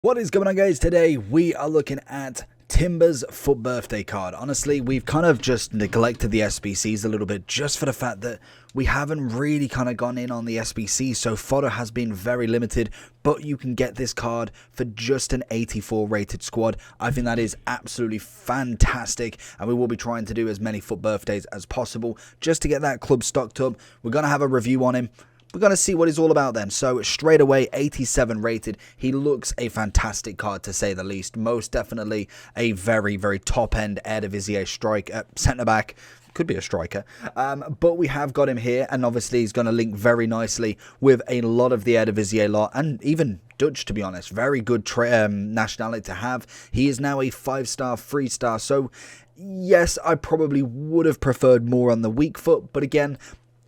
What is going on, guys? Today we are looking at Timber's FUT birthday card. Honestly, we've kind of just neglected the SBCs a little bit just for the fact that we haven't really kind of gone in on the SBC, so fodder has been very limited, but you can get this card for just an 84 rated squad. I think that is absolutely fantastic, and we will be trying to do as many FUT birthdays as possible just to get that club stocked up. We're going to have a review on him. We're going to see what he's all about then. So straight away, 87 rated. He looks a fantastic card to say the least. Most definitely a very, very top-end Eredivisie striker, centre-back. Could be a striker. But we have got him here, and obviously he's going to link very nicely with a lot of the Eredivisie lot, and even Dutch, to be honest. Very good nationality to have. He is now a 5-star, 3-star. So yes, I probably would have preferred more on the weak foot, but again,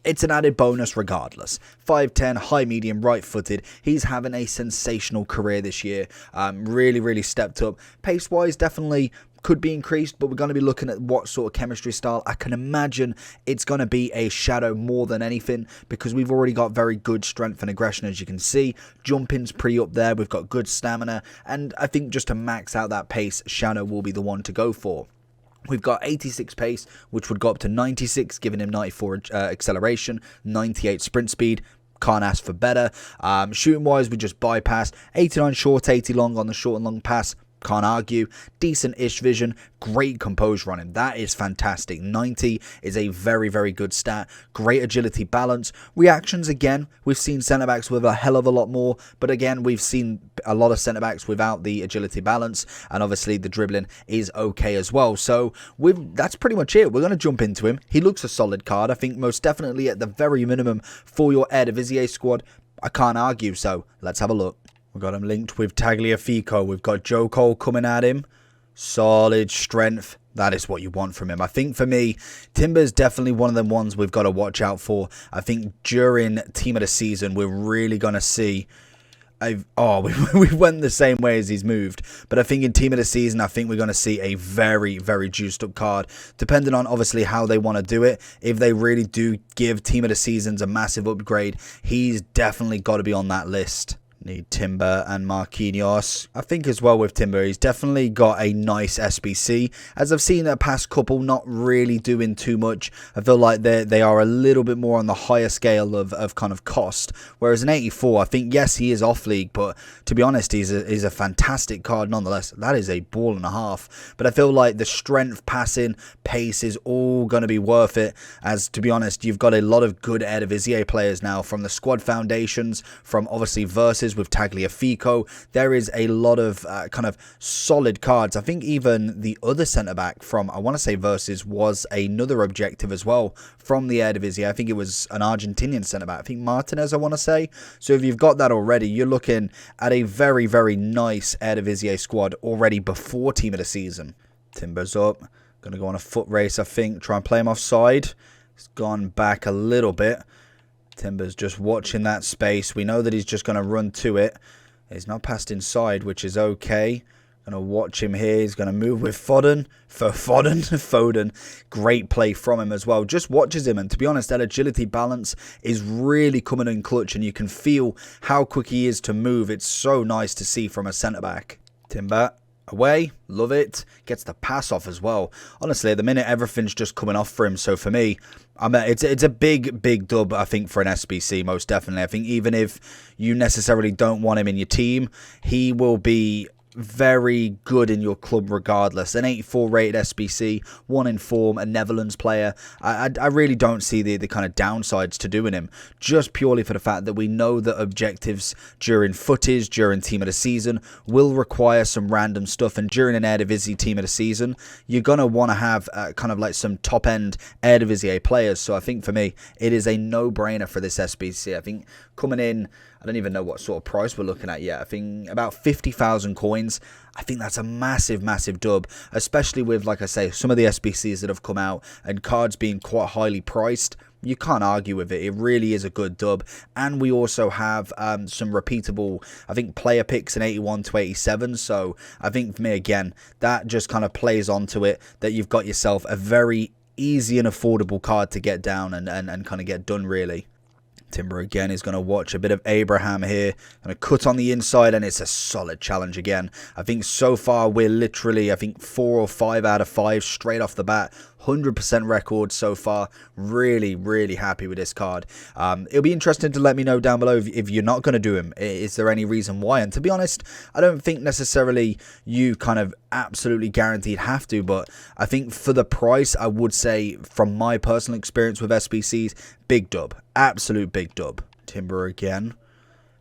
it's an added bonus regardless. 5'10", high medium, right-footed. He's having a sensational career this year. Really stepped up. Pace-wise, definitely could be increased, but we're going to be looking at what sort of chemistry style. I can imagine it's going to be a shadow more than anything because we've already got very good strength and aggression, as you can see. Jumping's pretty up there. We've got good stamina, and I think just to max out that pace, shadow will be the one to go for. We've got 86 pace, which would go up to 96, giving him 94 acceleration, 98 sprint speed. Can't ask for better. Shooting-wise, we just bypass. 89 short, 80 long on the short and long pass. Can't argue. Decent-ish vision. Great composure on him. That is fantastic. 90 is a very good stat. Great agility balance. Reactions, again, we've seen centre-backs with a hell of a lot more. But again, we've seen a lot of centre-backs without the agility balance. And obviously, the dribbling is okay as well. So that's pretty much it. We're going to jump into him. He looks a solid card. I think most definitely at the very minimum for your Eredivisie squad. I can't argue. So let's have a look. We've got him linked with Tagliafico. We've got Joe Cole coming at him. Solid strength. That is what you want from him. I think for me, Timber's definitely one of them ones we've got to watch out for. I think during Team of the Season, we're really going to see... we went the same way as he's moved. But I think in Team of the Season, I think we're going to see a very juiced up card. Depending on, obviously, how they want to do it. If they really do give Team of the Seasons a massive upgrade, he's definitely got to be on that list. Need Timber and Marquinhos. I think as well with Timber, he's definitely got a nice SBC. As I've seen a past couple not really doing too much. I feel like they are a little bit more on the higher scale of kind of cost. Whereas an 84, I think, yes, he is off league, but to be honest, he's a fantastic card nonetheless. That is a ball and a half. But I feel like the strength, passing, pace is all going to be worth it. As to be honest, you've got a lot of good Eredivisie players now from the squad foundations, from obviously Versus with Tagliafico. There is a lot of kind of solid cards. I think even the other centre-back from, I want to say Versus, was another objective as well from the Eredivisie. I think it was an Argentinian centre-back. I think Martinez, I want to say. So if you've got that already, you're looking at a very nice Eredivisie squad already before Team of the Season. Timber's up. Going to go on a foot race, I think. Try and play him offside. He's gone back a little bit. Timber's just watching that space. We know that he's just going to run to it. He's not passed inside, which is okay. Going to watch him here. He's going to move with Foden. Foden. Great play from him as well. Just watches him. And to be honest, that agility balance is really coming in clutch. And you can feel how quick he is to move. It's so nice to see from a centre-back. Timber. Away, love it. Gets the pass off as well. Honestly, at the minute, everything's just coming off for him. So for me, it's a big dub, I think, for an SBC, most definitely. I think even if you necessarily don't want him in your team, he will be very good in your club regardless. An 84 rated SBC, one in form, a Netherlands player. I really don't see the kind of downsides to doing him, just purely for the fact that we know that objectives during footage, during Team of the Season, will require some random stuff, and during an Eredivisie Team of the Season, you're going to want to have kind of like some top-end Eredivisie players. So I think for me, it is a no-brainer for this SBC. I think coming in, I don't even know what sort of price we're looking at yet. I think about 50,000 coins. I think that's a massive dub, especially with, like I say, some of the SBCs that have come out and cards being quite highly priced. You can't argue with it. It really is a good dub. And we also have some repeatable, I think, player picks in 81 to 87. So I think for me, again, that just kind of plays onto it, that you've got yourself a very easy and affordable card to get down and kind of get done, really. Timber again is going to watch a bit of Abraham here. Going to cut on the inside, and it's a solid challenge again. I think so far we're literally, I think 4 or 5 out of 5 straight off the bat. 100% record so far. Really, really happy with this card. It'll be interesting to let me know down below if you're not going to do him. Is there any reason why? And to be honest, I don't think necessarily you kind of absolutely guaranteed have to, but I think for the price, I would say from my personal experience with SBCs, big dub. Absolute big dub. Timber again.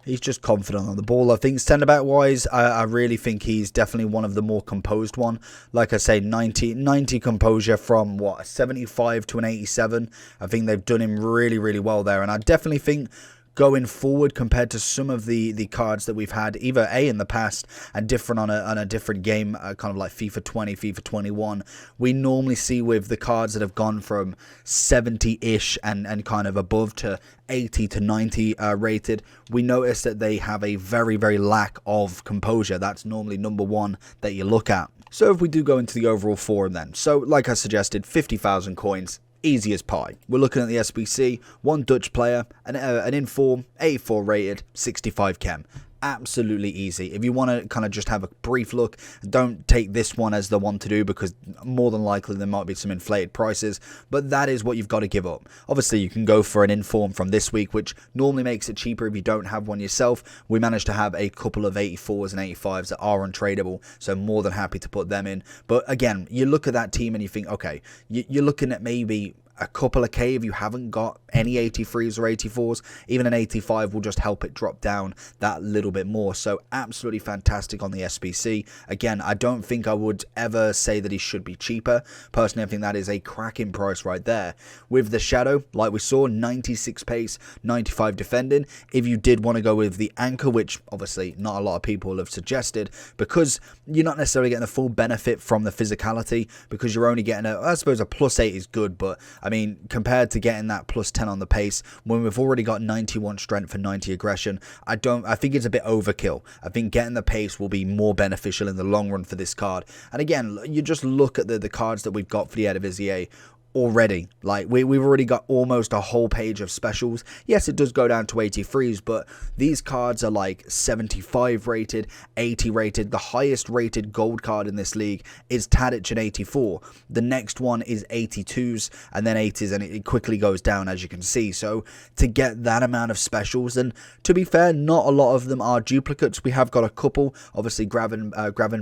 He's just confident on the ball. I think centre back wise, I really think he's definitely one of the more composed one. Like I say, 90 composure from what, a 75 to an 87. I think they've done him really, really well there. And I definitely think going forward compared to some of the cards that we've had either in the past and different on a different game, kind of like FIFA 20, FIFA 21, we normally see with the cards that have gone from 70-ish and kind of above to 80 to 90 rated, we notice that they have a very, very lack of composure. That's normally number one that you look at. So if we do go into the overall forum then, so like I suggested, 50,000 coins. Easy as pie. We're looking at the SBC, one Dutch player, an inform, 84 rated, 65 chem. Absolutely easy. If you want to kind of just have a brief look, don't take this one as the one to do because more than likely there might be some inflated prices, but that is what you've got to give up. Obviously, you can go for an inform from this week, which normally makes it cheaper if you don't have one yourself. We managed to have a couple of 84s and 85s that are untradeable, so more than happy to put them in. But again, you look at that team and you think, okay, you're looking at maybe a couple of K if you haven't got any 83s or 84s. Even an 85 will just help it drop down that little bit more. So absolutely fantastic on the SBC. Again, I don't think I would ever say that he should be cheaper. Personally, I think that is a cracking price right there. With the Shadow, like we saw, 96 pace, 95 defending. If you did want to go with the Anchor, which obviously not a lot of people have suggested, because you're not necessarily getting the full benefit from the physicality, because you're only getting I suppose a +8 is good, but I mean, compared to getting that +10 on the pace, when we've already got 91 strength and 90 aggression, I think it's a bit overkill. I think getting the pace will be more beneficial in the long run for this card. And again, you just look at the cards that we've got for the Eredivisie already. Like we've already got almost a whole page of specials. Yes, it does go down to 83s, but these cards are like 75 rated, 80 rated. The highest rated gold card in this league is Tadic at 84. The next one is 82s and then 80s, and it quickly goes down, as you can see. So to get that amount of specials, and to be fair, not a lot of them are duplicates. We have got a couple. Obviously Graven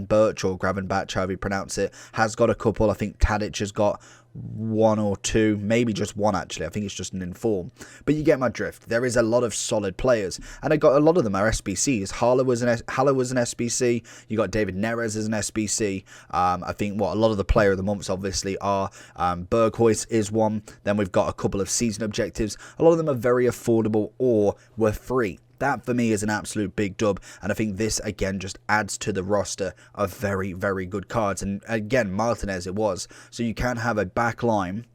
Birch, or Graven Batch, however you pronounce it, has got a couple. I think Tadic has got one or two, maybe just one actually. I think it's just an inform, but you get my drift. There is a lot of solid players, and I got a lot of them are SBCs. Haller was an SBC. You got David Neres as an SBC. I think a lot of the player of the months obviously are Berghuis is one. Then we've got a couple of season objectives. A lot of them are very affordable or were free. That for me is an absolute big dub, and I think this again just adds to the roster of very, very good cards. And again, Martinez it was. So you can have a back line,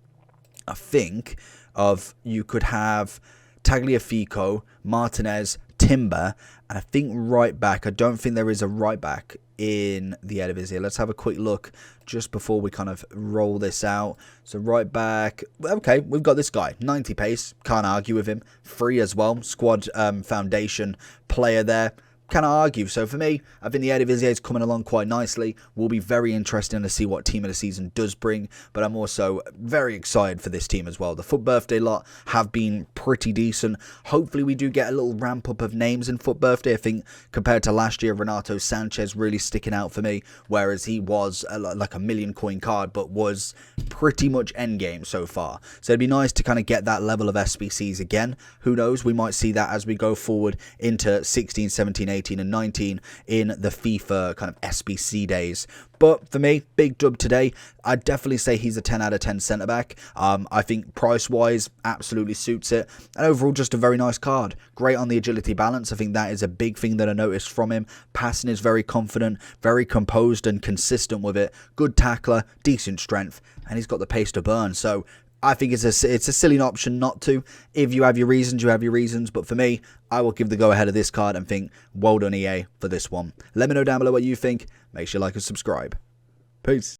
I think, of you could have Tagliafico, Martinez, Timber, and I think right back. I don't think there is a right back in the Eredivisie. Let's have a quick look just before we kind of roll this out. So right back, okay, we've got this guy, 90 pace, can't argue with him. Free as well, squad foundation player there. Can I argue? So for me, I think the Eredivisie is coming along quite nicely. Will be very interesting to see what team of the season does bring, but I'm also very excited for this team as well. The Foot Birthday lot have been pretty decent. Hopefully we do get a little ramp up of names in Foot Birthday. I think compared to last year, Renato Sanchez really sticking out for me, whereas he was like a million coin card, but was pretty much endgame so far. So it'd be nice to kind of get that level of SBCs again. Who knows? We might see that as we go forward into 16, 17, 18 and 19 in the FIFA kind of SBC days. But for me, big dub today. I'd definitely say he's a 10 out of 10 centre back. I think price wise absolutely suits it, and overall just a very nice card. Great on the agility balance. I think that is a big thing that I noticed from him. Passing is very confident, very composed and consistent with it. Good tackler, decent strength, and he's got the pace to burn. So I think it's a silly option not to. If you have your reasons, you have your reasons. But for me, I will give the go-ahead of this card and think, well done EA for this one. Let me know down below what you think. Make sure you like and subscribe. Peace.